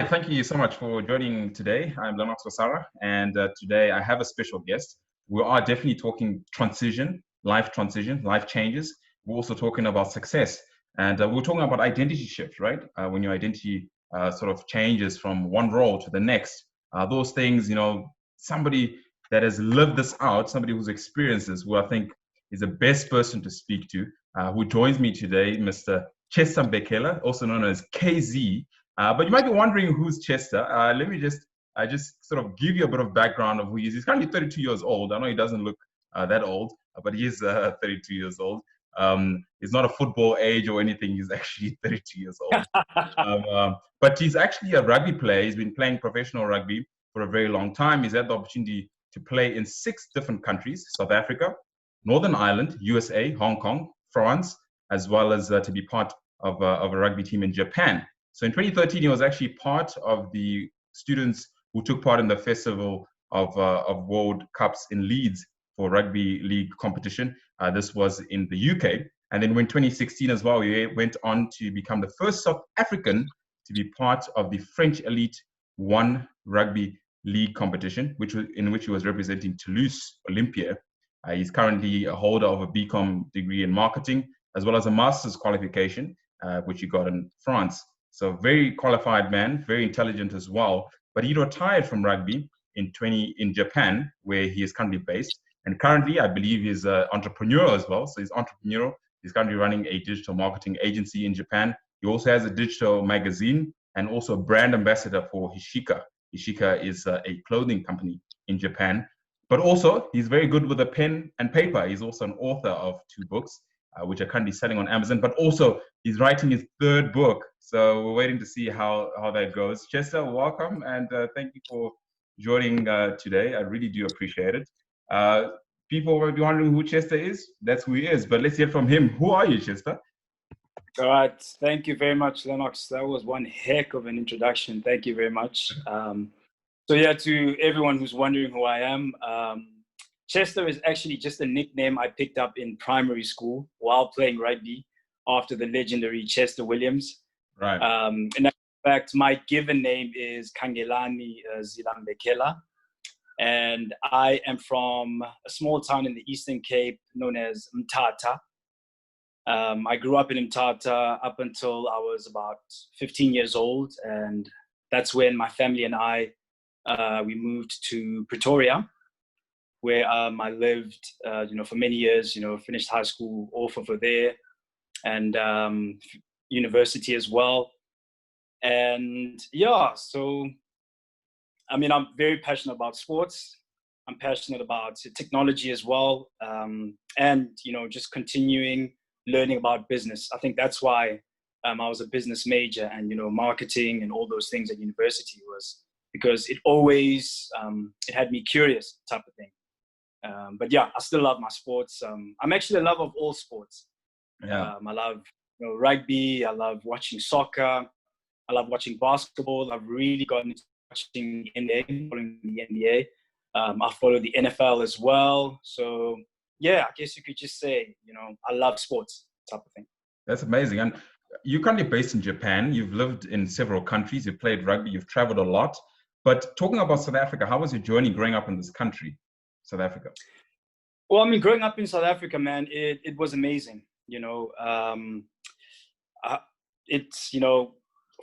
Thank you so much for joining today. I'm Lennox Wasara, and today I have a special guest. We are definitely talking transition, life changes. We're also talking about success, and we're talking about identity shift, right? When your identity sort of changes from one role to the next, those things, somebody that has lived this out, somebody who's experienced this, who I think is the best person to speak to, who joins me today, Mr. Chester Mbekela, also known as KZ. But you might be wondering who's Chester. Let me just sort of give you a bit of background of who he is. He's currently 32 years old. I know he doesn't look that old, but he is 32 years old. He's not a football age or anything. He's actually 32 years old. But he's actually a rugby player. He's been playing professional rugby for a very long time. He's had the opportunity to play in 6 different countries: South Africa, Northern Ireland, USA, Hong Kong, France, as well as to be part of a rugby team in Japan. So in 2013, he was actually part of the students who took part in the Festival of World Cups in Leeds for rugby league competition. This was in the UK. And then in 2016 as well, he went on to become the first South African to be part of the French Elite One rugby league competition, in which he was representing Toulouse Olympia. He's currently a holder of a BCom degree in marketing, as well as a master's qualification, which he got in France. So very qualified man, very intelligent as well. But he retired from rugby in Japan, where he is currently based. And currently, I believe he's entrepreneurial as well. So he's entrepreneurial. He's currently running a digital marketing agency in Japan. He also has a digital magazine and also a brand ambassador for Hishika. Hishika is a clothing company in Japan. But also, he's very good with a pen and paper. He's also an author of 2 books, which are currently selling on Amazon. But also, he's writing his 3rd book. So we're waiting to see how that goes. Chester, welcome, and thank you for joining today. I really do appreciate it. People will be wondering who Chester is. That's who he is. But let's hear from him. Who are you, Chester? All right. Thank you very much, Lennox. That was one heck of an introduction. Thank you very much. So yeah, to everyone who's wondering who I am, Chester is actually just a nickname I picked up in primary school while playing rugby after the legendary Chester Williams. Right. In fact, my given name is Kangelani Mbekela, and I am from a small town in the Eastern Cape known as Mthatha. I grew up in Mthatha up until I was about 15 years old, and that's when my family and I we moved to Pretoria, where I lived, for many years. Finished high school off over there, and university as well. And yeah, so I mean, I'm very passionate about sports. I'm passionate about technology as well, and just continuing learning about business. I think that's why I was a business major, and marketing and all those things at university was because it always it had me curious, type of thing. But yeah, I still love my sports. I'm actually a lover of all sports. Yeah. I love rugby. I love watching soccer. I love watching basketball. I've really gotten into watching the NBA, following the NBA. I follow the NFL as well. So yeah, I guess you could just say, I love sports, type of thing. That's amazing. And you're currently based in Japan. You've lived in several countries. You've played rugby. You've traveled a lot. But talking about South Africa, how was your journey growing up in this country, South Africa? Well, I mean, growing up in South Africa, man, it was amazing. It's,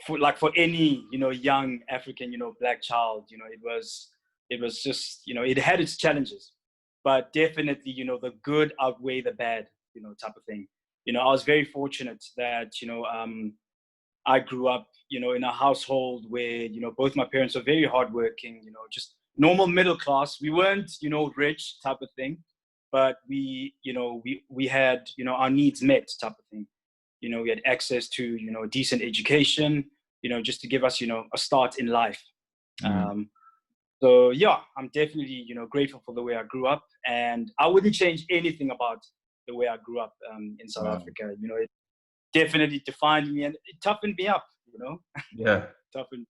for any, young African, black child, it was just, it had its challenges, but definitely, the good outweigh the bad, type of thing. I was very fortunate that, I grew up, in a household where, both my parents were very hardworking, just normal middle class. We weren't, rich, type of thing, but we had, our needs met, type of thing. We had access to, a decent education, just to give us, a start in life. So yeah, I'm definitely, grateful for the way I grew up, and I wouldn't change anything about the way I grew up in South Africa. It definitely defined me, and it toughened me up, Yeah. Toughened.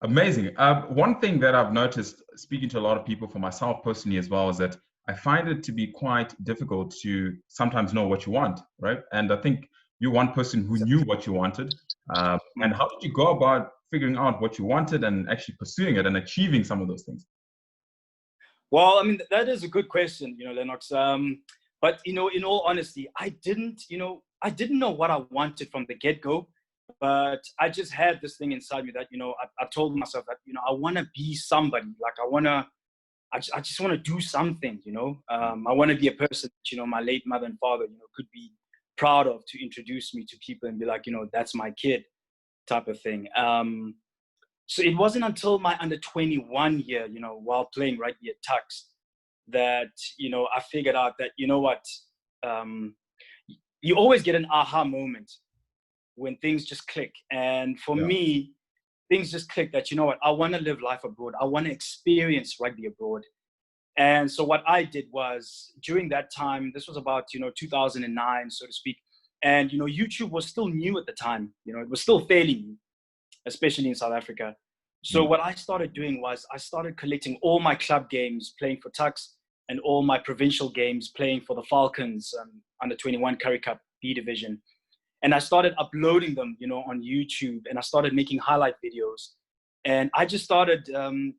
Amazing. One thing that I've noticed, speaking to a lot of people, for myself personally as well, is that I find it to be quite difficult to sometimes know what you want, right? And I think you're one person who knew what you wanted. And how did you go about figuring out what you wanted and actually pursuing it and achieving some of those things? Well, I mean, that is a good question, Lennox. But, in all honesty, I didn't know what I wanted from the get-go, but I just had this thing inside me that, I told myself that, I want to be somebody. Like, I just want to do something, I want to be a person that, my late mother and father, could be proud of, to introduce me to people and be like, that's my kid type of thing. So it wasn't until my under 21 year, while playing rugby at Tux, that, I figured out that, you always get an aha moment when things just click. And for me, things just clicked that, I want to live life abroad. I want to experience rugby abroad. And so what I did was, during that time, this was about, 2009, so to speak. And, YouTube was still new at the time. It was still fairly new, especially in South Africa. So what I started doing was I started collecting all my club games playing for Tux and all my provincial games playing for the Falcons, under 21 Currie Cup B division. And I started uploading them, on YouTube, and I started making highlight videos. And I just started,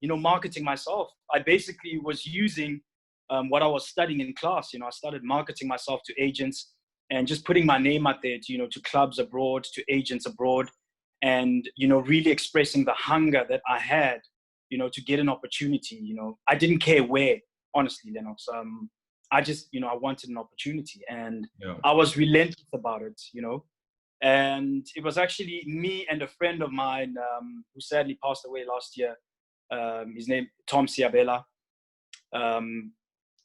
marketing myself. I basically was using what I was studying in class. I started marketing myself to agents and just putting my name out there to, to clubs abroad, to agents abroad. And, really expressing the hunger that I had, to get an opportunity. I didn't care where, honestly, Lennox. I just, I wanted an opportunity, and I was relentless about it, And it was actually me and a friend of mine who sadly passed away last year. His name, Tom Siabela.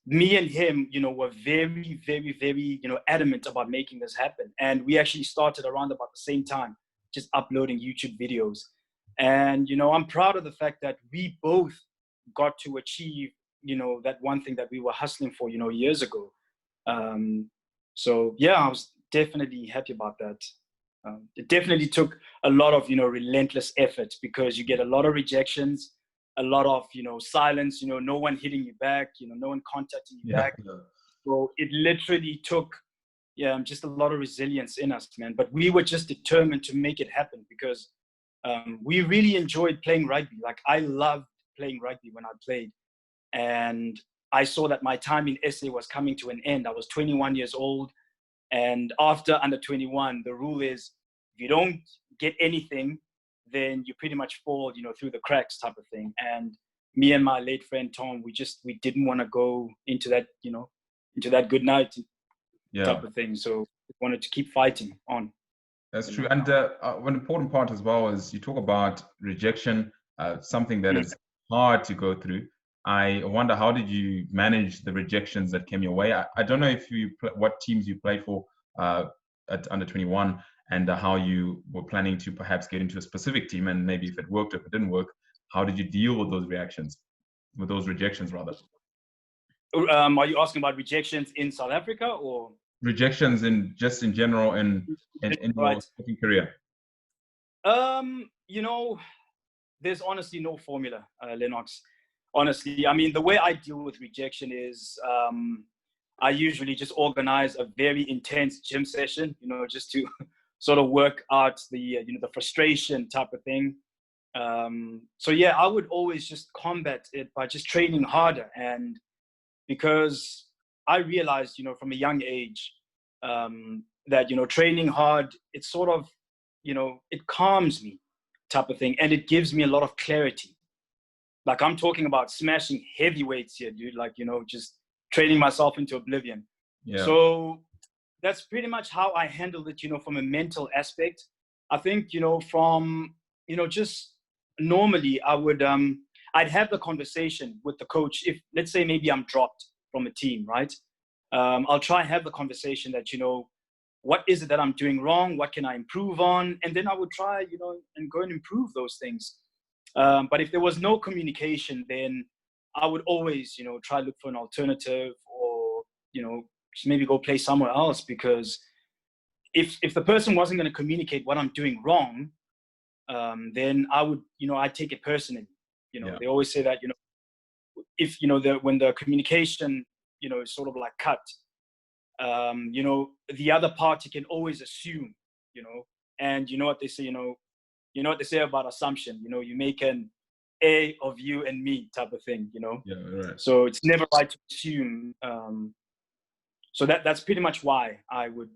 Me and him, were very, very, very, adamant about making this happen. And we actually started around about the same time, just uploading YouTube videos. And, I'm proud of the fact that we both got to achieve, that one thing that we were hustling for, years ago. So yeah, I was definitely happy about that. It definitely took a lot of, relentless effort, because you get a lot of rejections, a lot of, silence, no one hitting you back, no one contacting you back. So it literally took, just a lot of resilience in us, man. But we were just determined to make it happen, because we really enjoyed playing rugby. Like, I loved playing rugby when I played. And I saw that my time in SA was coming to an end. I was 21 years old. And after under 21, the rule is, if you don't get anything, then you pretty much fall, through the cracks type of thing. And me and my late friend, Tom, we didn't want to go into that, into that good night type of thing. So we wanted to keep fighting on. That's true. And one important part as well is you talk about rejection, something that is hard to go through. I wonder, how did you manage the rejections that came your way? I don't know if what teams you played for at under 21, and how you were planning to perhaps get into a specific team, and maybe if it worked, if it didn't work, how did you deal with those rejections rather? Are you asking about rejections in South Africa, or rejections in general in your sporting career? There's honestly no formula, Lennox. Honestly, I mean, the way I deal with rejection is I usually just organize a very intense gym session, just to sort of work out the the frustration type of thing. So yeah, I would always just combat it by just training harder. And because I realized, from a young age, that, training hard, it's sort of, it calms me type of thing. And it gives me a lot of clarity. Like, I'm talking about smashing heavy weights here, dude. Like, just training myself into oblivion. Yeah. So that's pretty much how I handled it, from a mental aspect. I think, from, just normally I would, I'd have the conversation with the coach. If, let's say, maybe I'm dropped from a team, right? I'll try and have the conversation that, what is it that I'm doing wrong? What can I improve on? And then I would try, and go and improve those things. But if there was no communication, then I would always, try to look for an alternative, or, just maybe go play somewhere else. Because if the person wasn't going to communicate what I'm doing wrong, then I would, I take it personally. They always say that, if, when the communication, is sort of like cut, the other party can always assume, And you know what they say, you know what they say about assumption, you make an A of you and me type of thing, Yeah, right. So it's never right to assume. So that's pretty much why I would,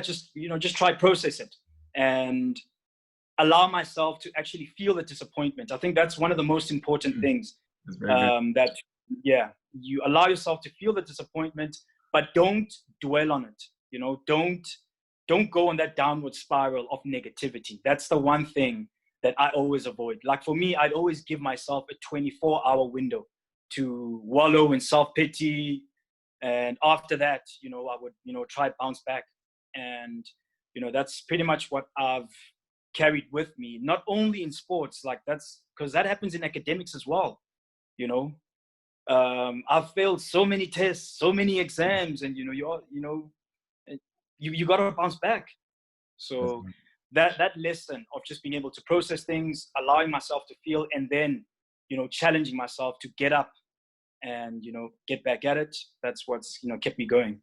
just try process it and allow myself to actually feel the disappointment. I think that's one of the most important things. That's very good. That you allow yourself to feel the disappointment, but don't dwell on it. Don't go on that downward spiral of negativity. That's the one thing that I always avoid. Like for me, I'd always give myself a 24-hour window to wallow in self-pity. And after that, I would, try to bounce back. And, that's pretty much what I've carried with me, not only in sports, like that's because that happens in academics as well. I've failed so many tests, so many exams, and you got to bounce back. So that lesson of just being able to process things, allowing myself to feel, and then challenging myself to get up and get back at it. That's what's kept me going.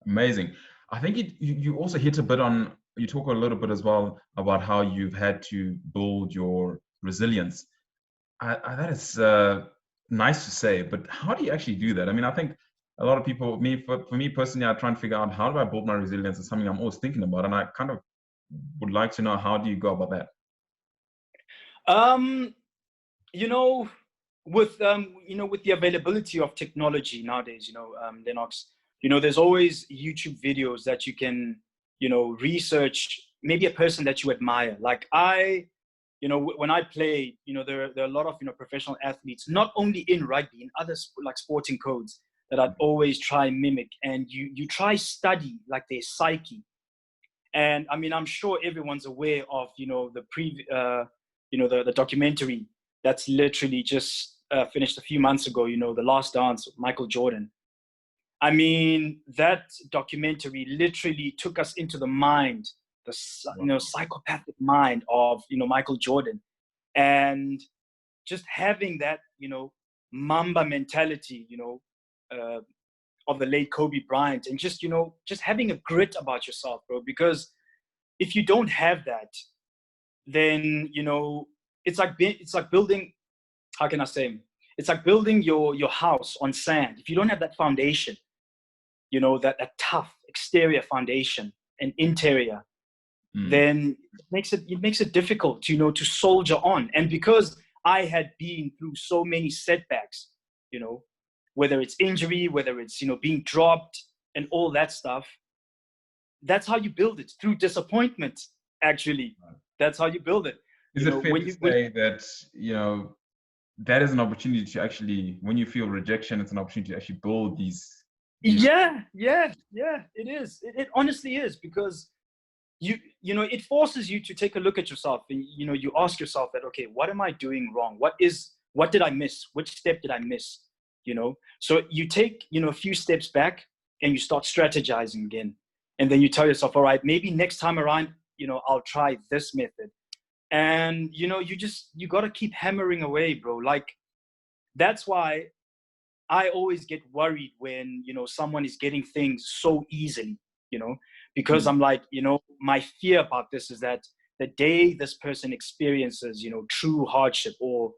Amazing. I think you also hit a bit on. You talk a little bit as well about how you've had to build your resilience. That is nice to say, but how do you actually do that? I mean, I think a lot of people, for me personally, I try and figure out how do I build my resilience. It's something I'm always thinking about, and I kind of would like to know, how do you go about that? With the availability of technology nowadays, Lennox, there's always YouTube videos that you can, research maybe a person that you admire. Like when I play, there are a lot of, professional athletes, not only in rugby, in other like sporting codes that I'd always try and mimic. And you try study like their psyche. And I mean, I'm sure everyone's aware of, the documentary that's literally just finished a few months ago, The Last Dance with Michael Jordan. I mean, that documentary literally took us into the mind, the psychopathic mind of Michael Jordan, and just having that Mamba mentality of the late Kobe Bryant, and just having a grit about yourself, bro. Because if you don't have that, then it's like building. How can I say? It's like building your house on sand. If you don't have that foundation, that tough exterior foundation and interior, then it makes it difficult, to soldier on. And because I had been through so many setbacks, whether it's injury, whether it's, being dropped and all that stuff, that's how you build it, through disappointment, actually. That's how you build it. Is it fair to say that, that is an opportunity to actually, when you feel rejection, it's an opportunity to actually build these. Yeah, it is. It honestly is, because it forces you to take a look at yourself, and you ask yourself that, okay, what am I doing wrong? What did I miss? Which step did I miss? So you take a few steps back and you start strategizing again, and then you tell yourself, all right, maybe next time around, I'll try this method. And you got to keep hammering away, bro. Like, that's why I always get worried when someone is getting things so easily, because I'm like, my fear about this is that the day this person experiences true hardship, or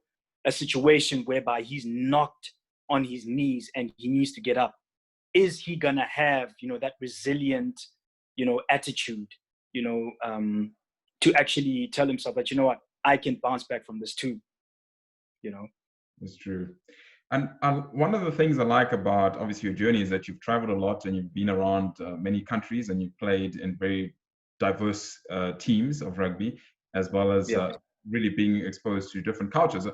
a situation whereby he's knocked on his knees and he needs to get up, is he gonna have that resilient attitude, to actually tell himself that, what, I can bounce back from this too. It's true. And one of the things I like about, obviously, your journey is that you've traveled a lot and you've been around many countries, and you've played in very diverse teams of rugby, as well as really being exposed to different cultures.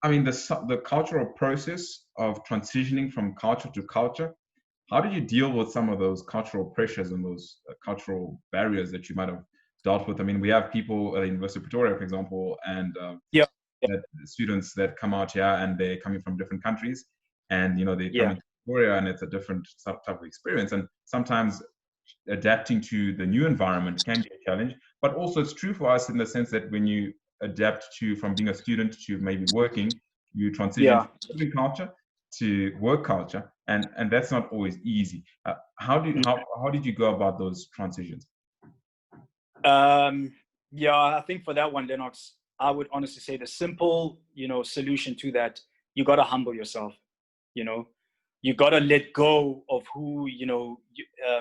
I mean, the cultural process of transitioning from culture to culture, how did you deal with some of those cultural pressures and those cultural barriers that you might have dealt with? I mean, we have people at the University of Pretoria, for example, and that students that come out here, and they're coming from different countries, and they come into Pretoria, and it's a different type of experience. And sometimes adapting to the new environment can be a challenge, but also it's true for us in the sense that when you adapt from being a student to maybe working, you transition from student culture to work culture, and that's not always easy. How did you go about those transitions? Yeah, I think for that one, Lennox, I would honestly say the simple, solution to that, you got to humble yourself. You know, you got to let go of who, you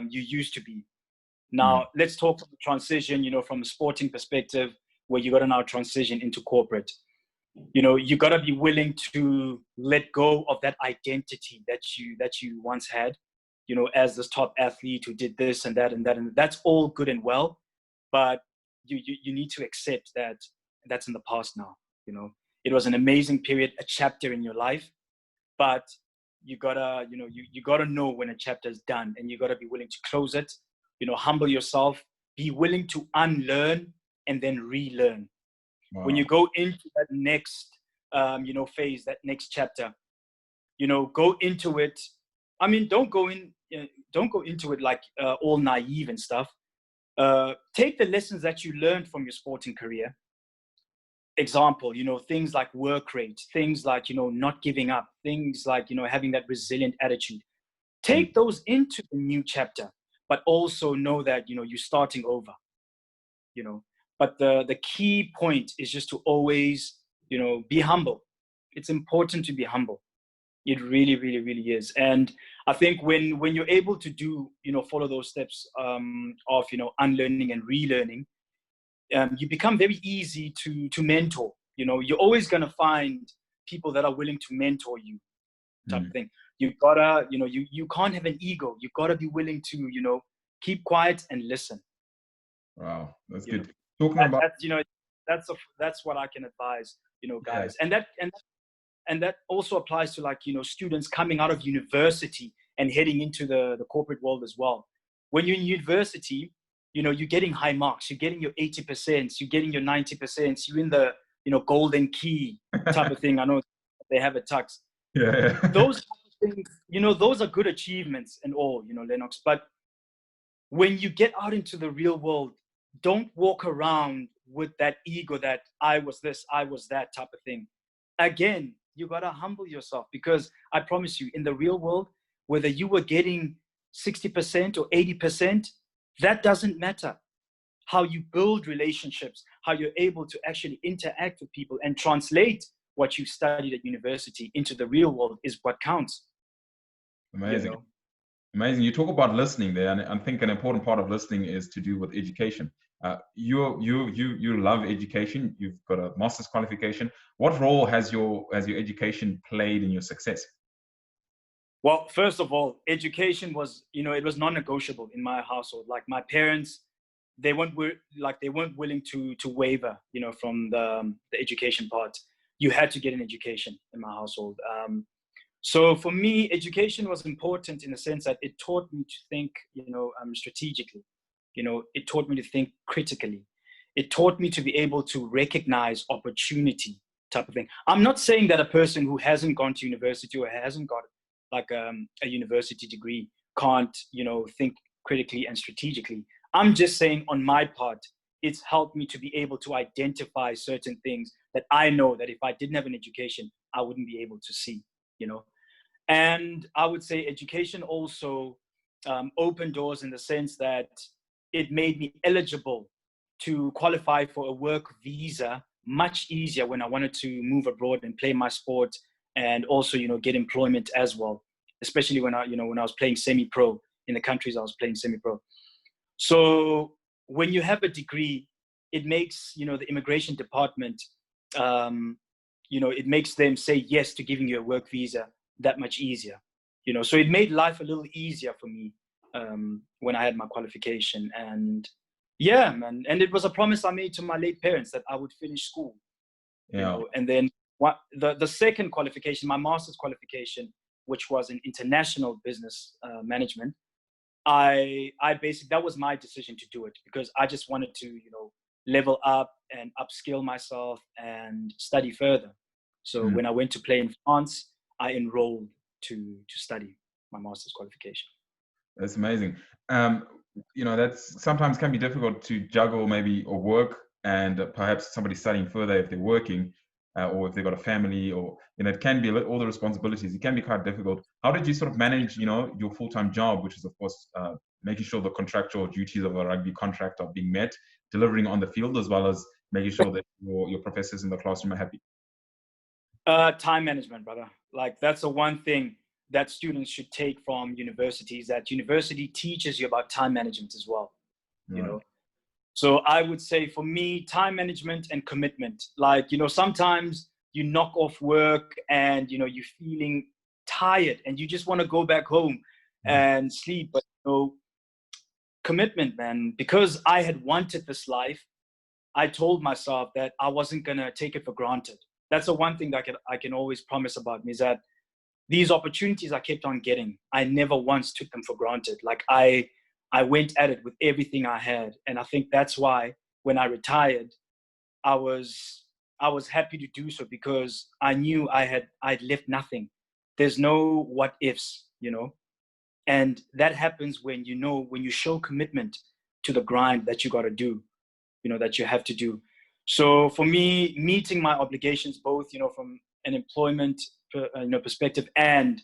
used to be. Mm. Now, let's talk from the transition, from a sporting perspective, where you got to now transition into corporate. You got to be willing to let go of that identity that you once had, as this top athlete who did this and that and that, and that's all good and well, but you need to accept that that's in the past now. It was an amazing period, a chapter in your life, but you gotta you gotta know when a chapter is done, and you gotta be willing to close it. Humble yourself, be willing to unlearn and then relearn. When you Wow. go into that next phase, that next chapter, go into it. I mean, don't go into it like all naive and stuff. Take the lessons that you learned from your sporting career. Example, things like work rate, things like, not giving up, things like, having that resilient attitude. Mm. Take those into the new chapter, but also know that, you're starting over, you know. But the key point is just to always, be humble. It's important to be humble. It really, really, really is. And I think when you're able to do, follow those steps of, unlearning and relearning, you become very easy to mentor. You're always going to find people that are willing to mentor you, type of Mm. thing. You gotta, you can't have an ego. You gotta be willing to, keep quiet and listen. Wow, that's You know, good. Talking about, that's what I can advise, yeah. guys. And that also applies to, like, students coming out of university and heading into the corporate world as well. When you're in university, you're getting high marks, you're getting your 80%, you're getting your 90%, you're in the, golden key type of thing. I know they have a tux. Yeah, yeah. Those things, those are good achievements and all, Lennox. But when you get out into the real world, don't walk around with that ego that I was this, I was that type of thing. Again, you got to humble yourself, because I promise you, in the real world, whether you were getting 60% or 80%, that doesn't matter. How you build relationships, how you're able to actually interact with people and translate what you studied at university into the real world is what counts, you Amazing. know? Amazing. You talk about listening there, and I think an important part of listening is to do with education. You love education. You've got a master's qualification. What role has your education played in your success? Well, first of all, education was, it was non-negotiable in my household. Like, my parents, they weren't willing to waver, from the education part. You had to get an education in my household. So for me, education was important in the sense that it taught me to think, strategically. It taught me to think critically. It taught me to be able to recognize opportunity, type of thing. I'm not saying that a person who hasn't gone to university or hasn't got like a university degree can't, think critically and strategically. I'm just saying, on my part, it's helped me to be able to identify certain things that I know that if I didn't have an education, I wouldn't be able to see, you know. And I would say education also opened doors in the sense that it made me eligible to qualify for a work visa much easier when I wanted to move abroad and play my sport, and also, get employment as well, especially when I was playing semi-pro in the countries I was playing semi-pro. So when you have a degree, it makes, the immigration department, it makes them say yes to giving you a work visa that much easier. So it made life a little easier for me when I had my qualification. And yeah, man, and it was a promise I made to my late parents that I would finish school. Yeah. And then the second qualification, my master's qualification, which was in international business management, I basically, that was my decision to do it, because I just wanted to, level up and upskill myself and study further. So Mm. when I went to play in France, I enrolled to study my master's qualification. That's amazing. Um, that's sometimes can be difficult to juggle, maybe, or work, and perhaps somebody studying further if they're working, or if they've got a family, or it can be all the responsibilities. It can be quite difficult. How did you sort of manage, your full-time job, which is of course making sure the contractual duties of a rugby contract are being met, delivering on the field, as well as making sure that your professors in the classroom are happy? Time management, brother. Like, that's the one thing that students should take from universities, that university teaches you about time management as well, you know. So I would say for me, time management and commitment. Like, you know, sometimes you knock off work and, you know, you're feeling tired and you just want to go back home and sleep. But, you know, commitment, man, because I had wanted this life, I told myself that I wasn't going to take it for granted. That's the one thing that I can always promise about me, is that these opportunities I kept on getting, I never once took them for granted. Like, I went at it with everything I had. And I think that's why when I retired, I was happy to do so, because I knew I'd left nothing. There's no what ifs, you know. And that happens when you show commitment to the grind that you got to do, you know, that you have to do. So for me, meeting my obligations, both, you know, from an employment perspective and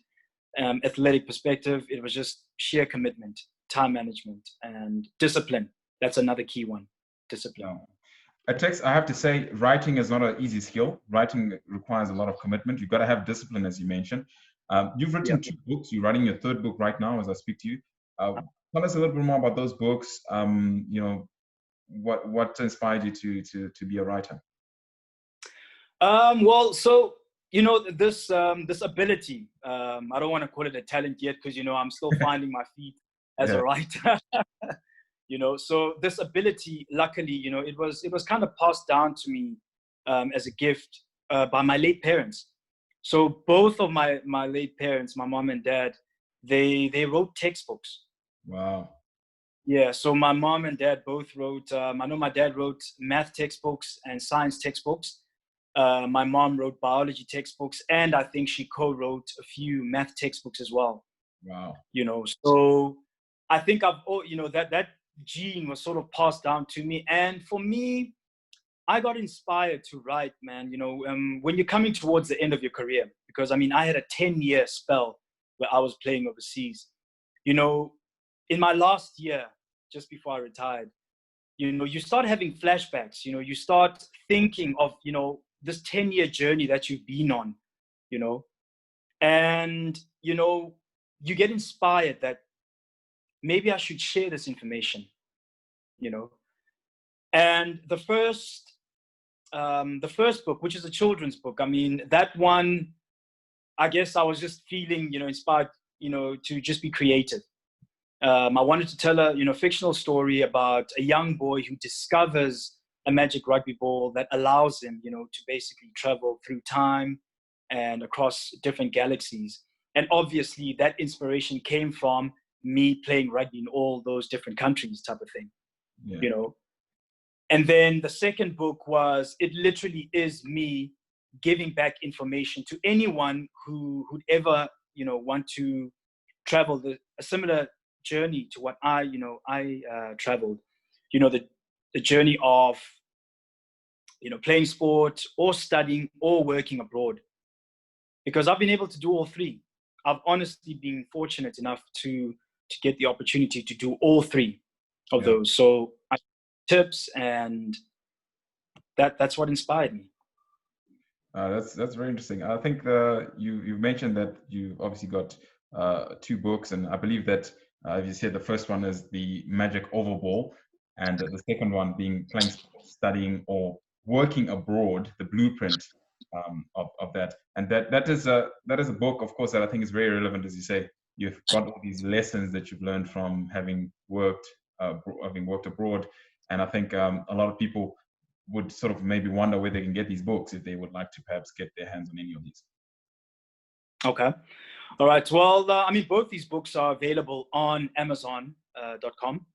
athletic perspective, it was just sheer commitment, time management, and discipline. That's another key one, discipline. It takes, I have to say, writing is not an easy skill. Writing requires a lot of commitment. You've got to have discipline, as you mentioned. You've written 2 books. You're writing your 3rd book right now as I speak to you. Tell us a little bit more about those books. You know, what inspired you to be a writer? Well, so, you know, this ability, I don't want to call it a talent yet, because, you know, I'm still finding my feet as a writer. You know, so this ability, luckily, you know, it was kind of passed down to me as a gift by my late parents. So both of my late parents, my mom and dad, they wrote textbooks. Wow. Yeah, so my mom and dad both wrote, I know my dad wrote math textbooks and science textbooks. My mom wrote biology textbooks, and I think she co-wrote a few math textbooks as well. Wow. You know, so I think you know, that gene was sort of passed down to me. And for me, I got inspired to write, man, you know, when you're coming towards the end of your career, because I mean, I had a 10-year spell where I was playing overseas. You know, in my last year, just before I retired, you know, you start having flashbacks, you know, you start thinking of, you know, this 10-year journey that you've been on, you know, and, you know, you get inspired that maybe I should share this information, you know. And the first book, which is a children's book, I mean, that one, I guess I was just feeling, you know, inspired, you know, to just be creative. I wanted to tell a, you know, fictional story about a young boy who discovers a magic rugby ball that allows him, you know, to basically travel through time and across different galaxies. And obviously that inspiration came from me playing rugby in all those different countries, type of thing, you know. And then the second book it literally is me giving back information to anyone who'd ever, you know, want to travel a similar journey to what I traveled, you know, the journey of, you know, playing sport or studying or working abroad, because I've been able to do all 3. I've honestly been fortunate enough to get the opportunity to do all 3 of those. So tips, and that's what inspired me. That's very interesting. I think you mentioned that you obviously got 2 books, and I believe that you said the first one is the Magic Oval Ball, and the second one being playing, studying, or working abroad, the blueprint of that. And that is a book, of course, that I think is very relevant, as you say. You've got all these lessons that you've learned from having worked abroad, and I think a lot of people would sort of maybe wonder where they can get these books if they would like to perhaps get their hands on any of these. Okay. All right. Well, I mean, both these books are available on Amazon.com.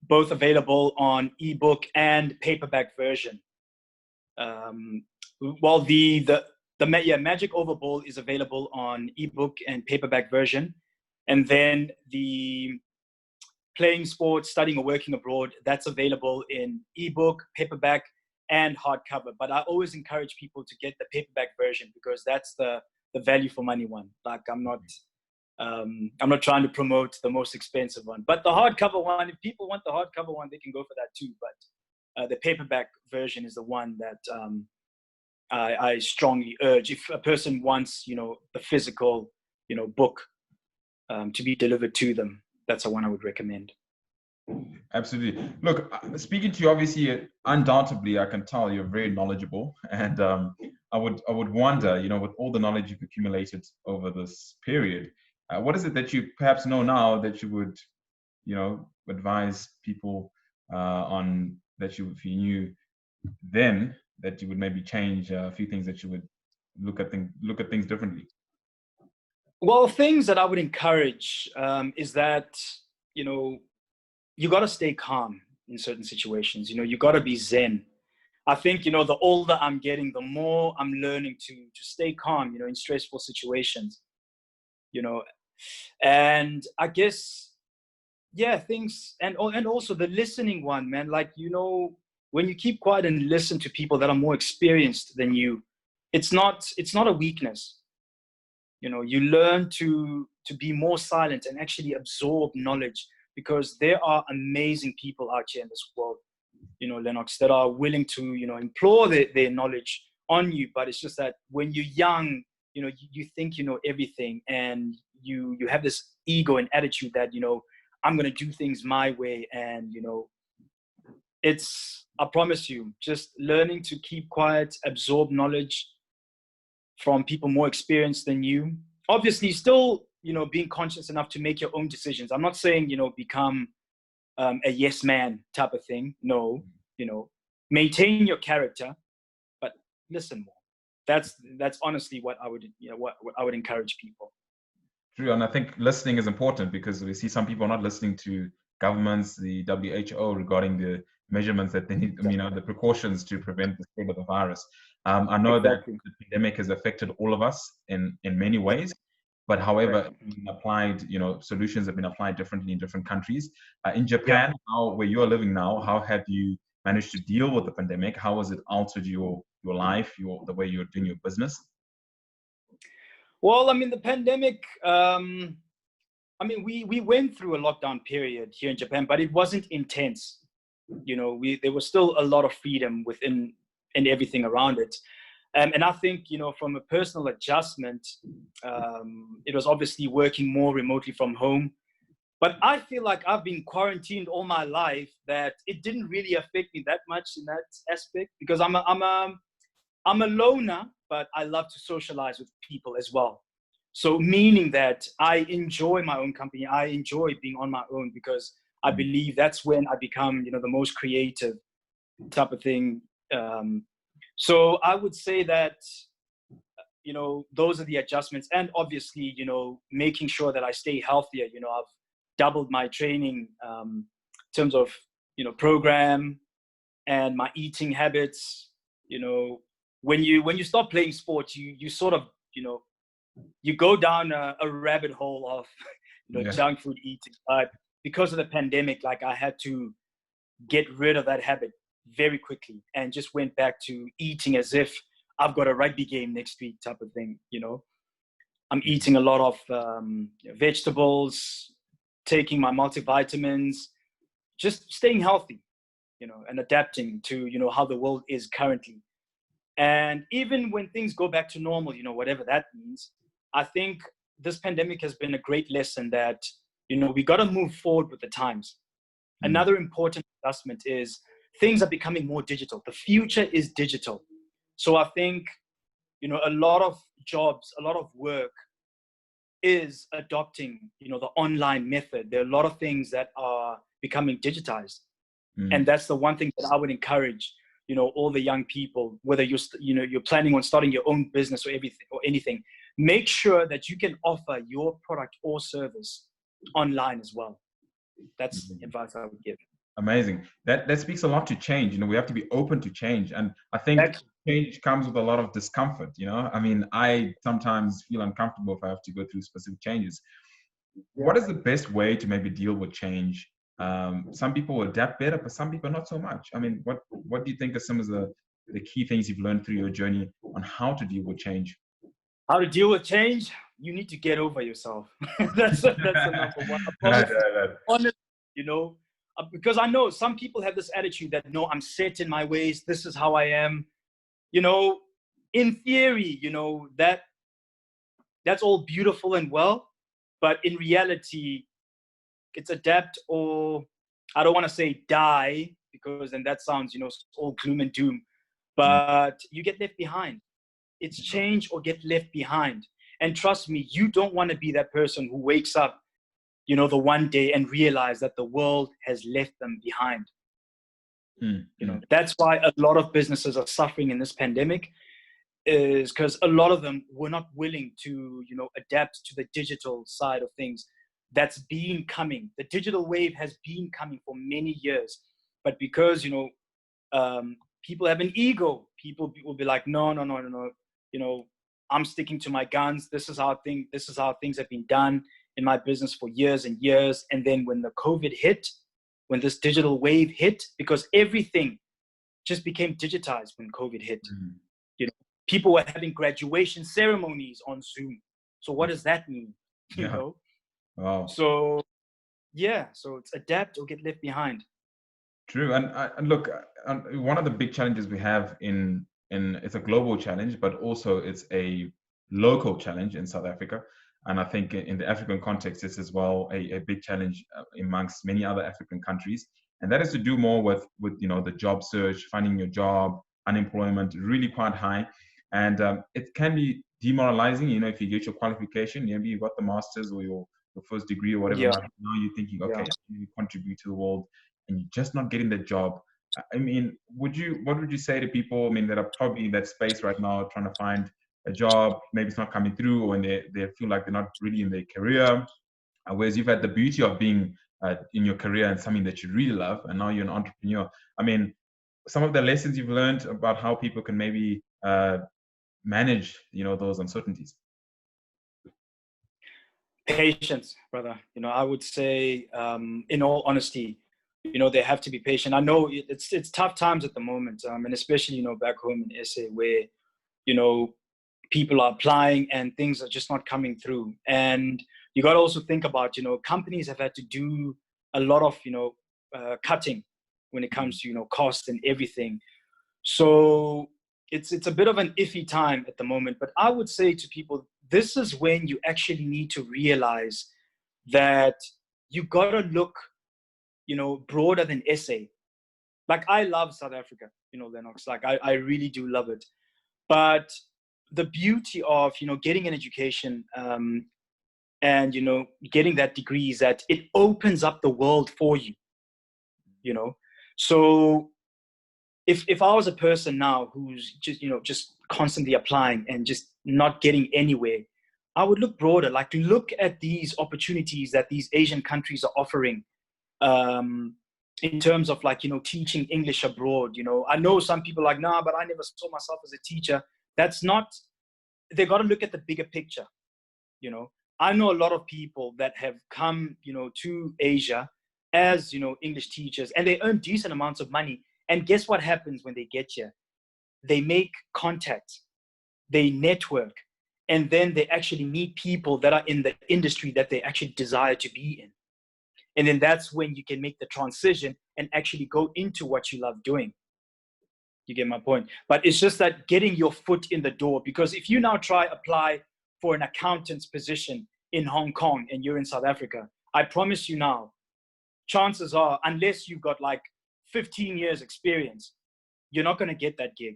Both available on ebook and paperback version. Well, the Magic Oval Ball is available on ebook and paperback version, and then the Playing Sports, Studying or Working Abroad, that's available in ebook, paperback, and hardcover. But I always encourage people to get the paperback version, because that's the value for money one. Like, I'm not I'm not trying to promote the most expensive one, but the hardcover one, if people want the hardcover one, they can go for that too. But the paperback version is the one that I strongly urge. If a person wants, the physical, book to be delivered to them, that's the one I would recommend. Absolutely. Look, speaking to you, obviously, undoubtedly, I can tell you're very knowledgeable, and I would wonder, with all the knowledge you've accumulated over this period, what is it that you perhaps know now that you would, advise people on, that if you knew then, that you would maybe change a few things, that you would look at things differently? Well, things that I would encourage is that, you got to stay calm in certain situations. You got to be zen. I think, the older I'm getting, the more I'm learning to stay calm, in stressful situations, and I guess, yeah, things, and also the listening one, man, like, when you keep quiet and listen to people that are more experienced than you, it's not a weakness. You learn to be more silent and actually absorb knowledge, because there are amazing people out here in this world, Lennox, that are willing to, implore their knowledge on you. But it's just that when you're young, you think you know everything, and you have this ego and attitude that, I'm going to do things my way. And, I promise you, just learning to keep quiet, absorb knowledge from people more experienced than you. Obviously, still, being conscious enough to make your own decisions. I'm not saying, become a yes man type of thing. No, maintain your character, but listen more. That's honestly what I would, what I would encourage people. True, and I think listening is important, because we see some people not listening to governments, the WHO, regarding the measurements that they need, the precautions to prevent the spread of the virus. I know exactly that the pandemic has affected all of us in many ways, but however, applied, solutions have been applied differently in different countries. In Japan, where you are living now, how have you managed to deal with the pandemic? How has it altered your life, the way you're doing your business? Well, the pandemic, we went through a lockdown period here in Japan, but it wasn't intense. There was still a lot of freedom within and everything around it. And I think, from a personal adjustment, it was obviously working more remotely from home. But I feel like I've been quarantined all my life, that it didn't really affect me that much in that aspect, because I'm a loner, but I love to socialize with people as well. So meaning that I enjoy my own company. I enjoy being on my own, because I believe that's when I become, the most creative type of thing. So I would say that, those are the adjustments. And obviously, making sure that I stay healthier. I've doubled my training in terms of, program and my eating habits. When you start playing sports, you sort of, you go down a rabbit hole of, junk food eating. But because of the pandemic, like, I had to get rid of that habit very quickly, and just went back to eating as if I've got a rugby game next week type of thing. I'm eating a lot of vegetables, taking my multivitamins, just staying healthy, and adapting to, how the world is currently. And even when things go back to normal, whatever that means, I think this pandemic has been a great lesson that, we got to move forward with the times. Another important adjustment is things are becoming more digital. The future is digital. So I think, a lot of jobs, a lot of work is adopting, the online method. There are a lot of things that are becoming digitized. And that's the one thing that I would encourage, all the young people, whether you're planning on starting your own business or anything, make sure that you can offer your product or service online as well. That's advice I would give. Amazing. That speaks a lot to change. We have to be open to change. And I think change comes with a lot of discomfort. I sometimes feel uncomfortable if I have to go through specific changes. What is the best way to maybe deal with change? Some people will adapt better, but some people not so much. What do you think are some of the key things you've learned through your journey on how to deal with change? How to deal with change? you need to get over yourself. That's the number one. Honestly, you know, because I know some people have this attitude that, no, I'm set in my ways. This is how I am. You know, in theory, you know, that's all beautiful and well, but in reality, it's adapt or, I don't want to say die, because then that sounds, you know, all gloom and doom, but you get left behind. It's change or get left behind. And trust me, you don't want to be that person who wakes up, you know, the one day and realize that the world has left them behind. You know, that's why a lot of businesses are suffering in this pandemic, is because a lot of them were not willing to, you know, adapt to the digital side of things. That's been coming. The digital wave has been coming for many years, but because, you know, people have an ego, people will be like, no, you know, I'm sticking to my guns. This is how things have been done in my business for years and years. And then when the COVID hit, when this digital wave hit, because everything just became digitized when COVID hit. You know, people were having graduation ceremonies on Zoom. So what does that mean? You know? Wow. So yeah, so it's adapt or get left behind. True. And look, one of the big challenges we have in it's a global challenge, but also it's a local challenge in South Africa. And I think in the African context, it's as well a big challenge amongst many other African countries. And that has to do more with you know, the job search, finding your job, unemployment really quite high. And it can be demoralizing, you know, if you get your qualification, maybe you got the master's or your first degree or whatever. Now you're thinking, okay, you contribute to the world, and you're just not getting the job. I mean, what would you say to people, I mean, that are probably in that space right now trying to find a job, maybe it's not coming through, or when they feel like they're not really in their career, whereas you've had the beauty of being in your career and something that you really love, and now you're an entrepreneur. I mean, some of the lessons you've learned about how people can maybe manage, you know, those uncertainties. Patience, brother. You know, I would say, in all honesty, you know, they have to be patient. I know it's tough times at the moment, and especially, you know, back home in SA, where, you know, people are applying and things are just not coming through. And you got to also think about, you know, companies have had to do a lot of, you know, cutting when it comes to, you know, cost and everything. So it's a bit of an iffy time at the moment. But I would say to people, this is when you actually need to realize that you got to look, you know, broader than SA. Like, I love South Africa, you know, Lennox, like I really do love it. But the beauty of, you know, getting an education and, you know, getting that degree is that it opens up the world for you, you know. So if I was a person now who's just, you know, just constantly applying and just not getting anywhere, I would look broader, like look at these opportunities that these Asian countries are offering, in terms of, like, you know, teaching English abroad. You know, I know some people are like, nah, but I never saw myself as a teacher. That's not, they got to look at the bigger picture. You know, I know a lot of people that have come, you know, to Asia as, you know, English teachers, and they earn decent amounts of money. And guess what happens when they get here? They make contacts, they network, and then they actually meet people that are in the industry that they actually desire to be in. And then that's when you can make the transition and actually go into what you love doing. You get my point? But it's just that getting your foot in the door, because if you now apply for an accountant's position in Hong Kong and you're in South Africa, I promise you now, chances are, unless you've got like 15 years experience, you're not going to get that gig.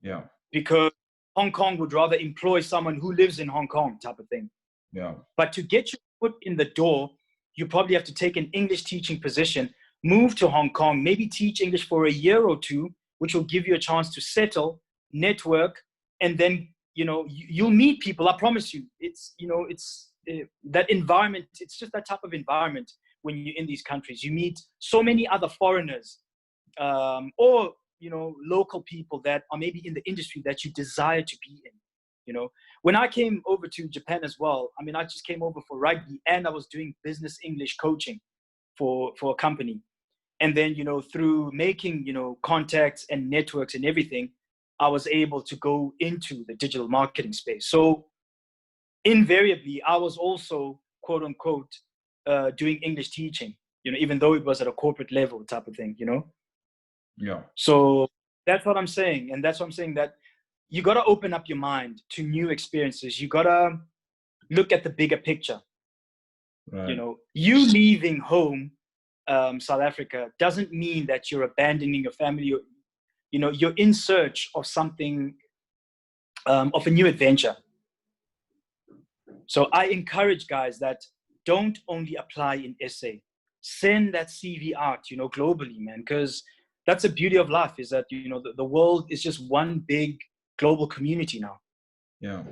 Yeah. Because Hong Kong would rather employ someone who lives in Hong Kong, type of thing. Yeah. But to get your foot in the door, you probably have to take an English teaching position, move to Hong Kong, maybe teach English for a year or two, which will give you a chance to settle, network, and then, you know, you'll meet people. I promise you, it's, you know, it's that environment. It's just that type of environment when you're in these countries. You meet so many other foreigners, or, you know, local people that are maybe in the industry that you desire to be in. You know, when I came over to Japan as well, I mean, I just came over for rugby, and I was doing business English coaching for a company. And then, you know, through making, you know, contacts and networks and everything, I was able to go into the digital marketing space. So invariably, I was also, quote unquote, doing English teaching, even though it was at a corporate level type of thing, Yeah. So that's what I'm saying. And that's what I'm saying, that you got to open up your mind to new experiences. You got to look at the bigger picture. Right. You leaving home, South Africa, doesn't mean that you're abandoning your family. You're in search of something, of a new adventure. So I encourage guys that don't only apply in SA. Send that CV out, globally, man, because that's the beauty of life, is that, the world is just one big global community now. Yeah,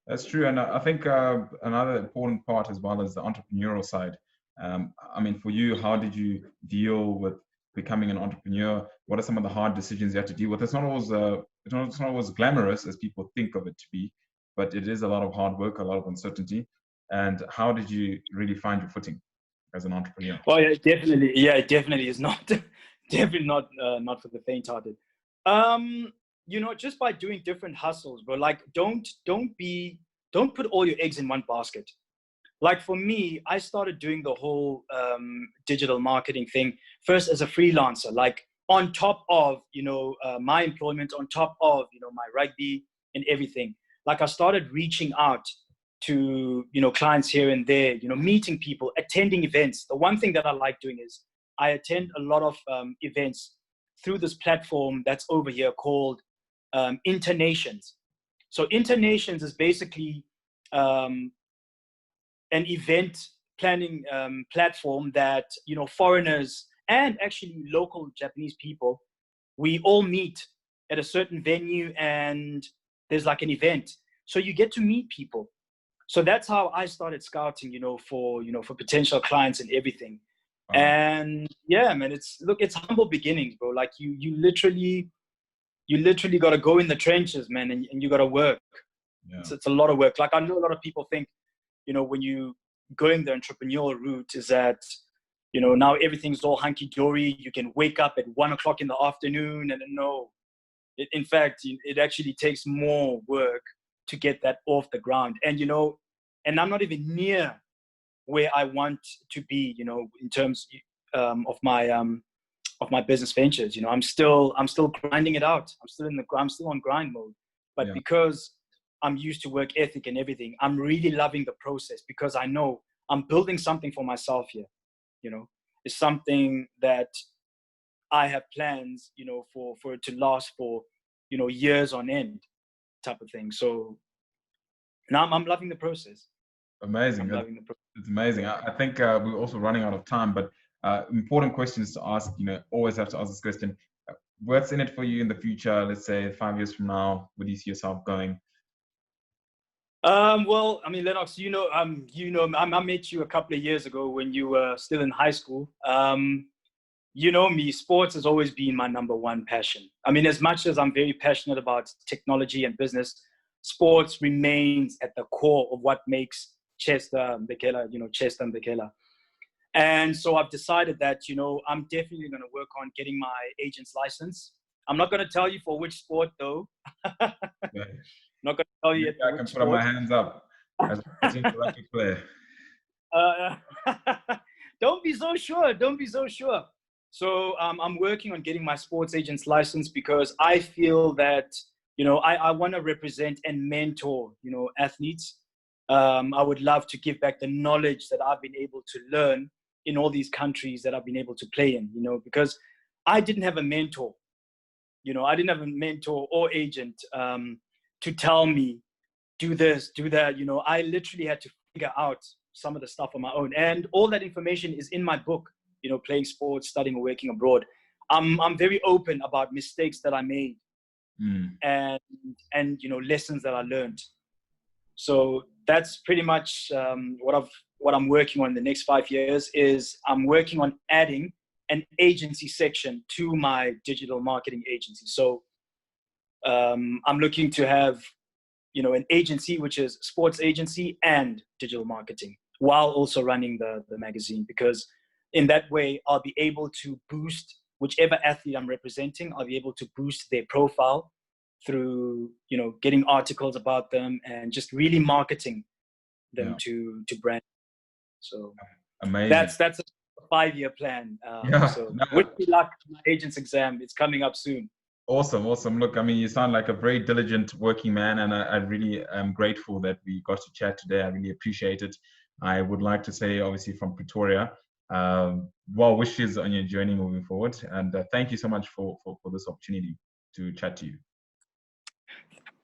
that's true. And I think another important part as well is the entrepreneurial side. I mean, for you, how did you deal with becoming an entrepreneur? What are some of the hard decisions you had to deal with? It's not always glamorous as people think of it to be, but it is a lot of hard work, a lot of uncertainty. And how did you really find your footing as an entrepreneur? Well, yeah, definitely. Yeah, it definitely is not, definitely not for the faint-hearted. Just by doing different hustles, bro. Like, don't put all your eggs in one basket. Like for me, I started doing the whole digital marketing thing first as a freelancer, like on top of, my employment, on top of, my rugby and everything. Like I started reaching out to, clients here and there, meeting people, attending events. The one thing that I like doing is I attend a lot of events through this platform that's over here called Internations. So Internations is basically an event planning platform that, foreigners and actually local Japanese people, we all meet at a certain venue and there's like an event. So you get to meet people. So that's how I started scouting, for potential clients and everything. And yeah, man, it's humble beginnings, bro. Like you literally got to go in the trenches, man, and you got to work. Yeah. It's a lot of work. Like I know a lot of people think, when you going the entrepreneurial route is that, now everything's all hunky-dory. You can wake up at 1:00 in the afternoon, and no, in fact, it actually takes more work to get that off the ground. And, and I'm not even near where I want to be, in terms of my business ventures. I'm still grinding it out. I'm still on grind mode. But yeah, because I'm used to work ethic and everything, I'm really loving the process, because I know I'm building something for myself here. It's something that I have plans, for it to last for, years on end, type of thing. So now I'm loving the process. Amazing. It's amazing. I think we're also running out of time, but important questions to ask. Always have to ask this question. What's in it for you in the future? Let's say 5 years from now, where do you see yourself going? Well, I mean, Lennox, I met you a couple of years ago when you were still in high school. Me, sports has always been my number one passion. I mean, as much as I'm very passionate about technology and business, sports remains at the core of what makes Chester Mbekela. And so I've decided that, I'm definitely going to work on getting my agent's license. I'm not going to tell you for which sport, though. Yeah. Not going to tell you yet. I can put my hands up as a rugby player. Don't be so sure. Don't be so sure. So I'm working on getting my sports agent's license, because I feel that, I want to represent and mentor, athletes. I would love to give back the knowledge that I've been able to learn in all these countries that I've been able to play in, because I didn't have a mentor. I didn't have a mentor or agent to tell me, do this, do that. I literally had to figure out some of the stuff on my own. And all that information is in my book, playing sports, studying or working abroad. I'm very open about mistakes that I made and lessons that I learned. So that's pretty much what I'm working on in the next 5 years. Is I'm working on adding an agency section to my digital marketing agency. So I'm looking to have, an agency, which is sports agency and digital marketing, while also running the magazine, because in that way, I'll be able to boost whichever athlete I'm representing. I'll be able to boost their profile through, getting articles about them and just really marketing them to brand. So Amazing. that's a 5-year plan. Yeah. So No, wish me luck to my agent's exam. It's coming up soon. awesome. Awesome. Look, I mean, you sound like a very diligent working man, and I really am grateful that we got to chat today. I really appreciate it. I would like to say, obviously, from Pretoria, well wishes on your journey moving forward. And thank you so much for this opportunity to chat to you.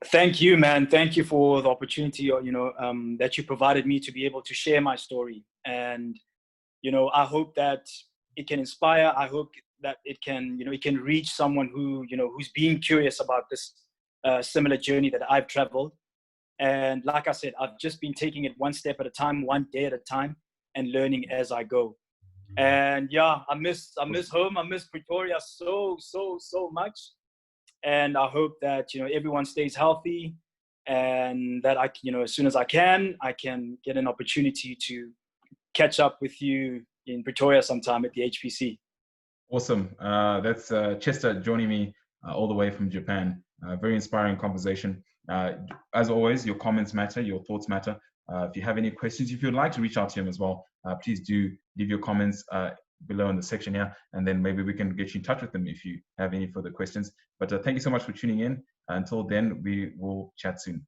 Thank you, man. Thank you for the opportunity, that you provided me to be able to share my story. And, I hope that it can inspire. I hope that it can reach someone who's being curious about this similar journey that I've traveled. And like I said, I've just been taking it one step at a time, one day at a time, and learning as I go. And yeah, I miss home. I miss Pretoria so much. And I hope that everyone stays healthy, and that as soon as I can get an opportunity to catch up with you in Pretoria sometime at the HPC. Awesome. That's Chester joining me all the way from Japan. Very inspiring conversation. As always, your comments matter, your thoughts matter. If you have any questions, if you'd like to reach out to him as well, please do leave your comments below in the section here, and then maybe we can get you in touch with them if you have any further questions. But thank you so much for tuning in. Until then, we will chat soon.